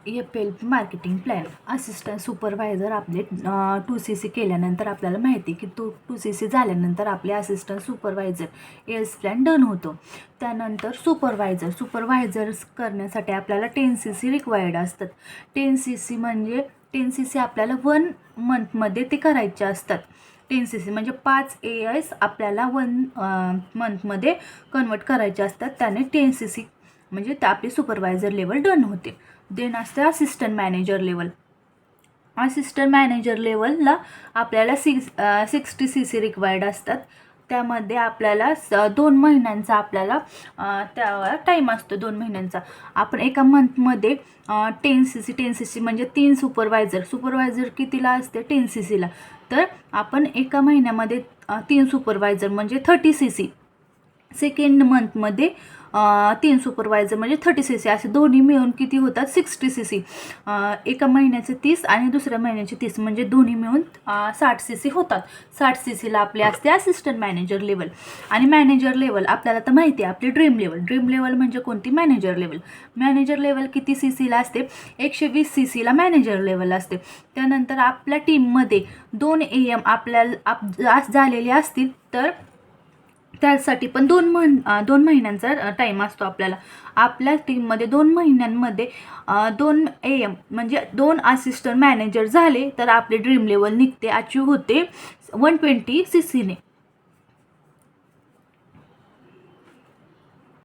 FLP marketing plan. Assistant supervisor आपले 2CC केल्यानंतर आपल्याला माहिती की 2CC झाल्यानंतर आपले assistant supervisor else plan done होतो. त्यानंतर सुपरवायझर्स करण्यासाठी आपल्याला 10CC रिक्वायर्ड असतात. 10CC म्हणजे 10CC आपल्याला 1 मंथमध्ये ते करायचे असतात. 10CC म्हणजे 5 AS आपल्याला 1 मंथमध्ये कन्वर्ट करायचे असतात. त्याने 10CC म्हणजे आपली सुपरवायझर लेवल डन होते. देन असते assistant manager level. Assistant manager लेवलला आपल्याला 60CC रिक्वायर्ड असतात. त्यामध्ये आपल्याला 2 महिन्यांचा आपल्याला त्या टाईम असतो. 2 महिन्यांचा आपण एका मंथमध्ये 10CC म्हणजे 3 सुपरवायझर कितीला असते 10CCला. तर आपण एका महिन्यामध्ये 3 सुपरवायझर म्हणजे 30CC. सेकंड मंथमध्ये 3 सुपरवायझर म्हणजे 30CC. असे दोन्ही मिळून किती होतात 60CC. एका महिन्याचे 30 आणि दुसऱ्या महिन्याचे 30 म्हणजे दोन्ही मिळून 60CC होतात. 60CCला आपले असते असिस्टंट मॅनेजर लेवल. आणि मॅनेजर लेवल आपल्याला तर माहिती आहे आपली ड्रीम लेवल म्हणजे कोणती मॅनेजर लेवल किती CCला असते 120CCला मॅनेजर लेवल असते. त्यानंतर आपल्या टीममध्ये 2 AM आपल्याला झालेले असतील तर त्यासाठी पण 2 महिन्यांचा टाईम असतो. आपल्या टीममध्ये 2 महिन्यांमध्ये 2 AM म्हणजे 2 असिस्टंट मॅनेजर झाले तर आपले ड्रीम लेवल निघते, अचीव होते 120CCने.